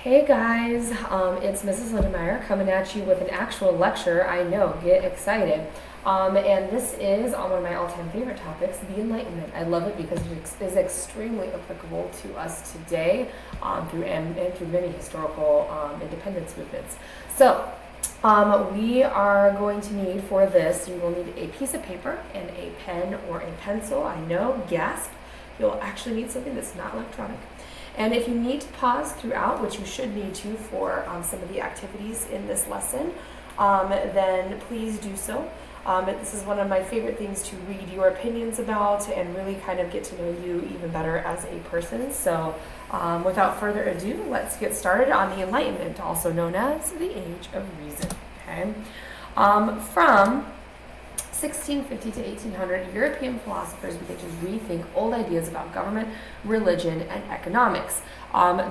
Hey guys, it's Mrs. Lindemeyer coming at you with an actual lecture. I know, get excited. And this is on one of my all-time favorite topics, the Enlightenment. I love it because it is extremely applicable to us today and through many historical independence movements. So, we are going to need for this, you will need a piece of paper and a pen or a pencil. I know, gasp. You'll actually need something that's not electronic. And if you need to pause throughout, which you should need to for some of the activities in this lesson, then please do so. This is one of my favorite things to read your opinions about and really kind of get to know you even better as a person. So without further ado, let's get started on the Enlightenment, also known as the Age of Reason. Okay, from 1650 to 1800, European philosophers began to rethink old ideas about government, religion, and economics.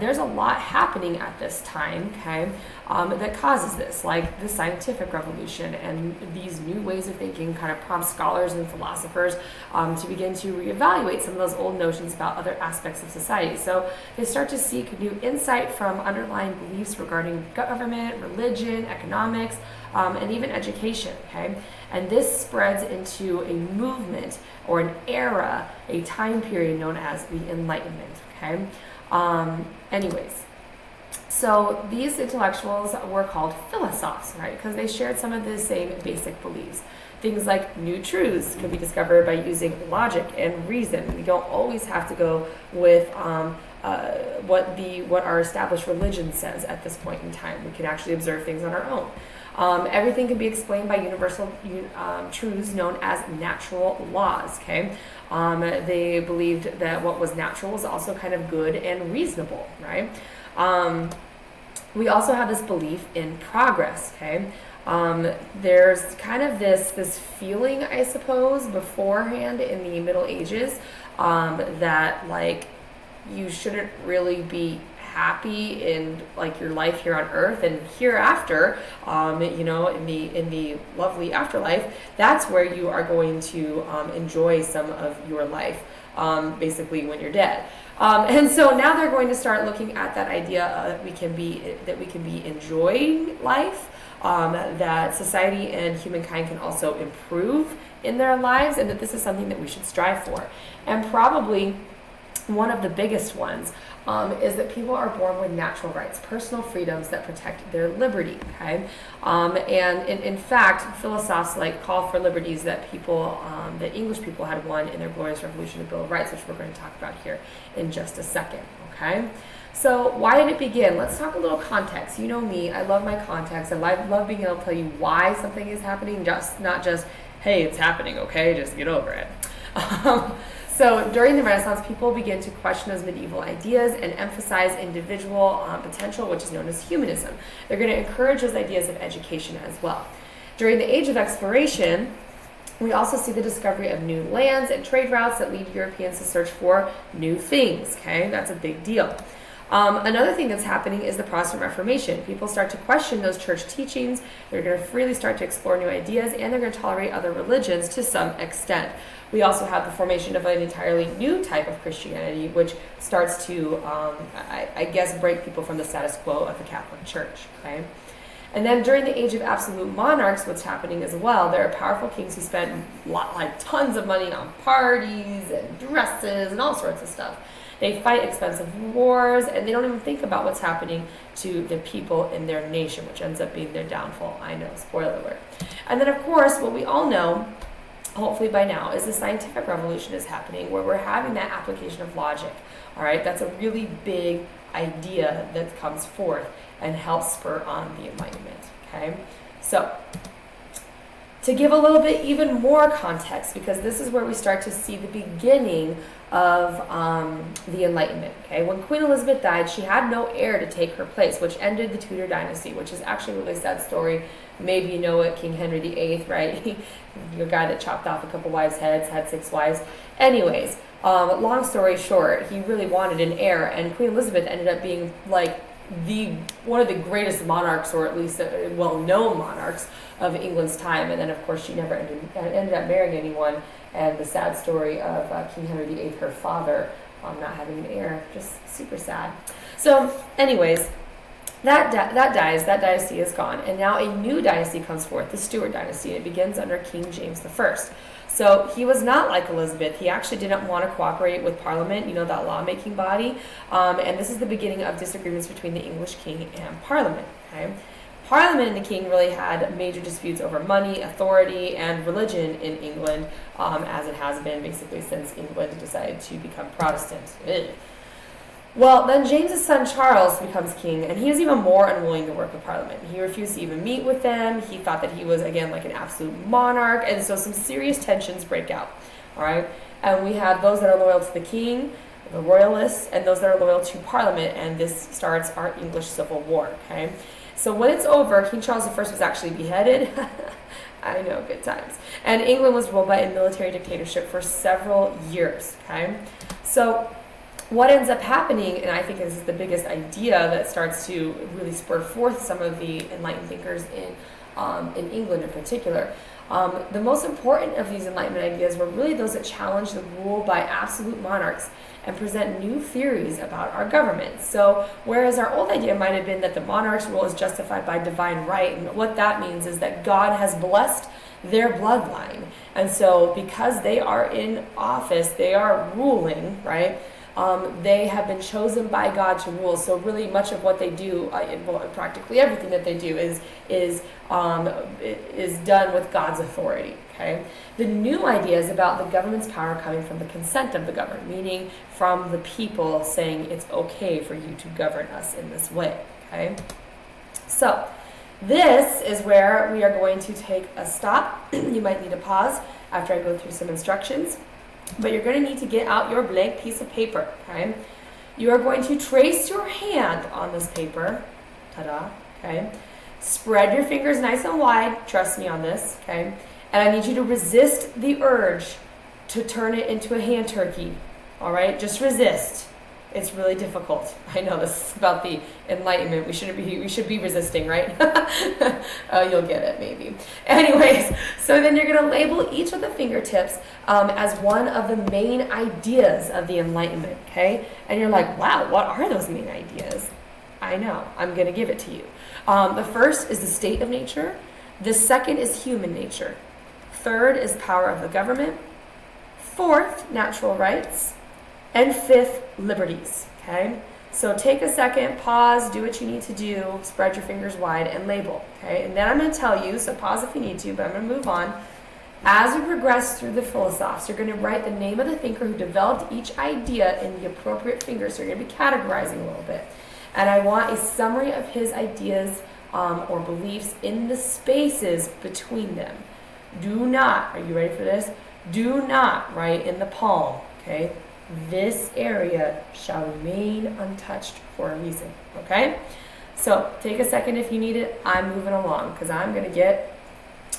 There's a lot happening at this time, okay, that causes this, like the scientific revolution, and these new ways of thinking kind of prompt scholars and philosophers to begin to reevaluate some of those old notions about other aspects of society. So they start to seek new insight from underlying beliefs regarding government, religion, economics, and even education, okay? And this spreads into a movement or an era, a time period known as the Enlightenment, okay? Anyways, so these intellectuals were called philosophers, right? Because they shared some of the same basic beliefs. Things like new truths could be discovered by using logic and reason. We don't always have to go with what our established religion says at this point in time. We can actually observe things on our own. Everything can be explained by universal truths known as natural laws, okay? They believed that what was natural was also kind of good and reasonable, right? We also have this belief in progress, okay? There's kind of this feeling, I suppose, beforehand in the Middle Ages that, like, you shouldn't really be happy in like your life here on earth, and hereafter, in the lovely afterlife, that's where you are going to enjoy some of your life, basically when you're dead. And so now they're going to start looking at that idea that we can be enjoying life, that society and humankind can also improve in their lives, and that this is something that we should strive for. And probably one of the biggest ones is that people are born with natural rights, personal freedoms that protect their liberty, okay? And in fact, philosophers call for liberties that that English people had won in their glorious revolution, the Bill of Rights, which we're going to talk about here in just a second, okay? So why did it begin? Let's talk a little context. You know me, I love my context. I love being able to tell you why something is happening, not just, hey, it's happening, okay, just get over it. So during the Renaissance, people began to question those medieval ideas and emphasize individual potential, which is known as humanism. They're going to encourage those ideas of education as well. During the Age of Exploration, we also see the discovery of new lands and trade routes that lead Europeans to search for new things, okay? That's a big deal. Another thing that's happening is the Protestant Reformation. People start to question those church teachings. They're going to freely start to explore new ideas, and they're going to tolerate other religions to some extent. We also have the formation of an entirely new type of Christianity, which starts to, break people from the status quo of the Catholic Church, okay? And then during the age of absolute monarchs, what's happening as well, there are powerful kings who spend tons of money on parties and dresses and all sorts of stuff. They fight expensive wars, and they don't even think about what's happening to the people in their nation, which ends up being their downfall. I know, spoiler alert. And then, of course, what we all know, hopefully by now, is the scientific revolution is happening, where we're having that application of logic. All right, that's a really big idea that comes forth and helps spur on the Enlightenment. Okay, so to give a little bit even more context, because this is where we start to see the beginning of the Enlightenment. Okay, when Queen Elizabeth died, she had no heir to take her place, which ended the Tudor dynasty, which is actually a really sad story. Maybe you know it, King Henry VIII, right? Your guy that chopped off a couple wives' heads, had 6 wives. Anyways, long story short, he really wanted an heir, and Queen Elizabeth ended up being one of the greatest monarchs, or at least well-known monarchs of England's time. And then, of course, she never ended up marrying anyone. And the sad story of King Henry VIII, her father, not having an heir, just super sad. So, anyways, That dies. That dynasty is gone, and now a new dynasty comes forth, the Stuart dynasty. It begins under King James I. So he was not like Elizabeth. He actually didn't want to cooperate with Parliament, that lawmaking body. And this is the beginning of disagreements between the English king and Parliament. Okay? Parliament and the king really had major disputes over money, authority, and religion in England, as it has been basically since England decided to become Protestant. Ugh. Well, then James's son Charles becomes king, and he is even more unwilling to work with Parliament. He refused to even meet with them. He thought that he was, again, like an absolute monarch, and so some serious tensions break out, all right? And we have those that are loyal to the king, the royalists, and those that are loyal to Parliament, and this starts our English Civil War, okay? So when it's over, King Charles I was actually beheaded. I know, good times. And England was ruled by a military dictatorship for several years, okay? So what ends up happening, and I think this is the biggest idea that starts to really spur forth some of the enlightened thinkers in England in particular, the most important of these Enlightenment ideas were really those that challenge the rule by absolute monarchs and present new theories about our government. So whereas our old idea might have been that the monarch's rule is justified by divine right, and what that means is that God has blessed their bloodline. And so because they are in office, they are ruling, right? They have been chosen by God to rule. So really much of what they do, practically everything that they do is done with God's authority. Okay. The new idea is about the government's power coming from the consent of the governed, meaning from the people saying it's okay for you to govern us in this way. Okay. So this is where we are going to take a stop. You might need a pause after I go through some instructions. But you're going to need to get out your blank piece of paper, okay? You are going to trace your hand on this paper. Ta-da, okay? Spread your fingers nice and wide. Trust me on this, okay? And I need you to resist the urge to turn it into a hand turkey, all right? Just resist. It's really difficult. I know this is about the Enlightenment. We should be resisting, right? You'll get it, maybe. Anyways, so then you're going to label each of the fingertips as one of the main ideas of the Enlightenment, okay? And you're like, wow, what are those main ideas? I know. I'm going to give it to you. The first is the state of nature. The second is human nature. Third is power of the government. Fourth, natural rights. And fifth, liberties, okay? So take a second, pause, do what you need to do, spread your fingers wide, and label, okay? And then I'm going to tell you, so pause if you need to, but I'm going to move on. As we progress through the philosophs, you're going to write the name of the thinker who developed each idea in the appropriate finger, so you're going to be categorizing a little bit. And I want a summary of his ideas or beliefs in the spaces between them. Do not, are you ready for this? Do not write in the palm, okay? This area shall remain untouched for a reason, okay? So take a second if you need it. I'm moving along because I'm going to get,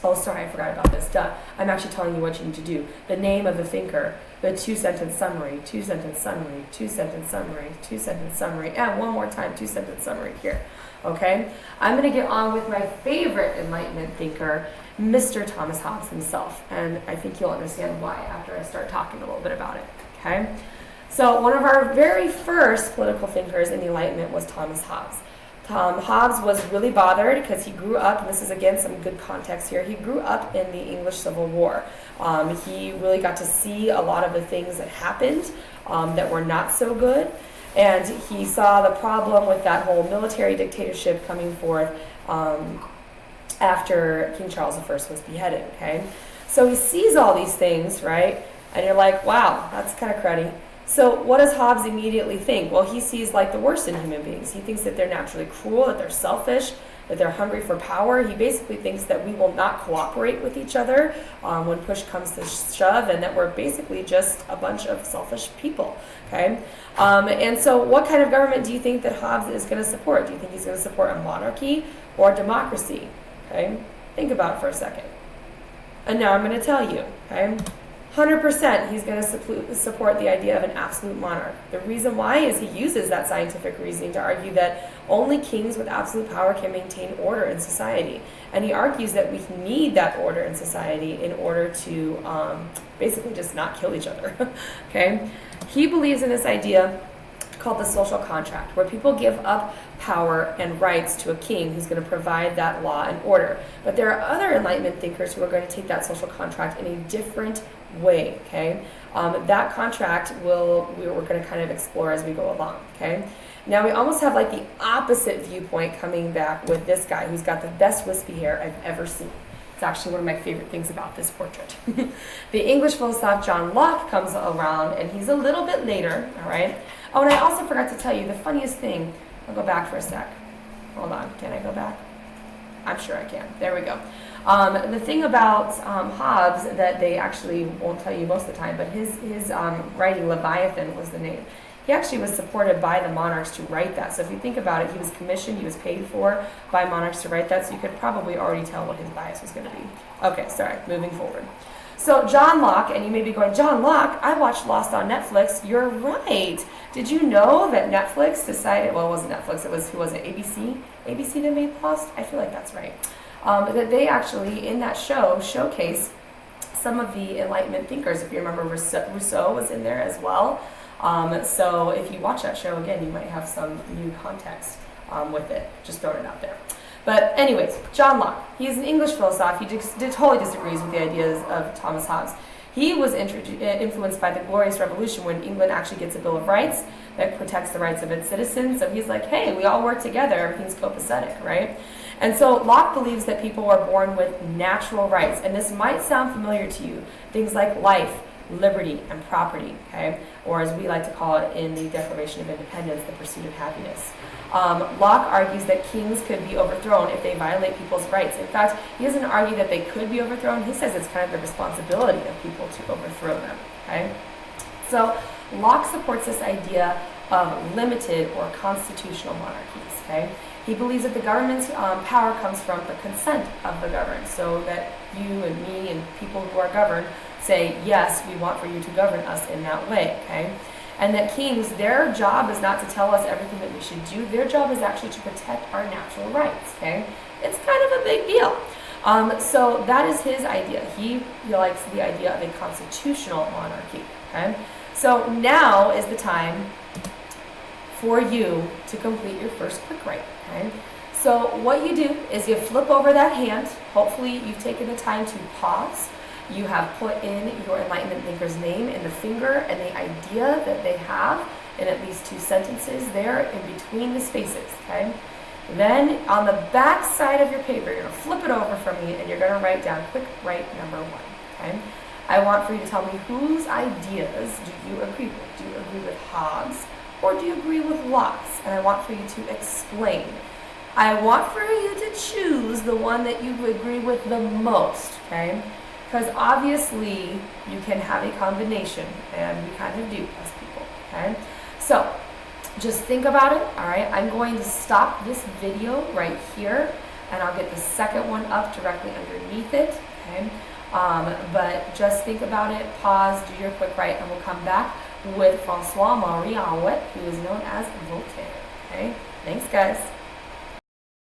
oh, sorry, I forgot about this. Duh. I'm actually telling you what you need to do. The name of the thinker, the two-sentence summary, two-sentence summary, two-sentence summary, two-sentence summary, and one more time, two-sentence summary here, okay? I'm going to get on with my favorite Enlightenment thinker, Mr. Thomas Hobbes himself, and I think you'll understand why after I start talking a little bit about it. Okay, so one of our very first political thinkers in the Enlightenment was Thomas Hobbes. Hobbes was really bothered because he grew up, and this is again some good context here, he grew up in the English Civil War. He really got to see a lot of the things that happened that were not so good, and he saw the problem with that whole military dictatorship coming forth after King Charles I was beheaded, okay? So he sees all these things, right? And you're like, wow, that's kind of cruddy. So what does Hobbes immediately think? Well, he sees like the worst in human beings. He thinks that they're naturally cruel, that they're selfish, that they're hungry for power. He basically thinks that we will not cooperate with each other when push comes to shove, and that we're basically just a bunch of selfish people, okay? And so what kind of government do you think that Hobbes is going to support? Do you think he's going to support a monarchy or a democracy, okay? Think about it for a second. And now I'm going to tell you, okay? 100% he's going to support the idea of an absolute monarch. The reason why is he uses that scientific reasoning to argue that only kings with absolute power can maintain order in society. And he argues that we need that order in society in order to basically just not kill each other. Okay? He believes in this idea called the social contract, where people give up power and rights to a king who's going to provide that law and order. But there are other Enlightenment thinkers who are going to take that social contract in a different way, okay? That contract we're going to kind of explore as we go along, okay? Now we almost have like the opposite viewpoint coming back with this guy who's got the best wispy hair I've ever seen. It's actually one of my favorite things about this portrait. The English philosopher John Locke comes around, and he's a little bit later, all right? Oh, and I also forgot to tell you the funniest thing. I'll go back for a sec. Hold on, can I go back? I'm sure I can. There we go. The thing about Hobbes that they actually won't tell you most of the time, but his writing, Leviathan was the name. He actually was supported by the monarchs to write that. So if you think about it, he was commissioned, he was paid for by monarchs to write that, so you could probably already tell what his bias was going to be. Okay, sorry, moving forward. So John Locke, and you may be going, John Locke, I watched Lost on Netflix. You're right. Did you know that Netflix decided, well, it wasn't Netflix, it was, who was it, ABC? ABC that made Lost? I feel like that's right. That they actually, in that show, showcase some of the Enlightenment thinkers. If you remember, Rousseau was in there as well. So if you watch that show again, you might have some new context with it. Just throwing it out there. But anyways, John Locke, he's an English philosopher. He totally disagrees with the ideas of Thomas Hobbes. He was influenced by the Glorious Revolution when England actually gets a Bill of Rights that protects the rights of its citizens. So he's like, hey, we all work together. Everything's copacetic, right? And so Locke believes that people are born with natural rights. And this might sound familiar to you. Things like life, liberty, and property, okay? Or as we like to call it in the Declaration of Independence, the pursuit of happiness. Locke argues that kings could be overthrown if they violate people's rights. In fact, he doesn't argue that they could be overthrown. He says it's kind of the responsibility of people to overthrow them, okay? So Locke supports this idea of limited or constitutional monarchies, okay? He believes that the government's power comes from the consent of the governed, so that you and me and people who are governed say, yes, we want for you to govern us in that way, okay? And that kings, their job is not to tell us everything that we should do. Their job is actually to protect our natural rights, okay? It's kind of a big deal. So that is his idea. He likes the idea of a constitutional monarchy, okay? So now is the time for you to complete your first quick write, okay? So what you do is you flip over that hand. Hopefully you've taken the time to pause. You have put in your Enlightenment thinker's name and the finger and the idea that they have in at least 2 sentences there in between the spaces, okay? Then on the back side of your paper, you're going to flip it over for me and you're going to write down quick write number 1, okay? I want for you to tell me whose ideas do you agree with. Do you agree with Hobbes or do you agree with Locke's? And I want for you to explain. I want for you to choose the one that you agree with the most, okay? Because obviously you can have a combination, and we kind of do as people, okay? So just think about it, all right? I'm going to stop this video right here, and I'll get the second one up directly underneath it, okay? But just think about it, pause, do your quick write, and we'll come back with Francois-Marie Arouet, who is known as Voltaire, okay? Thanks, guys.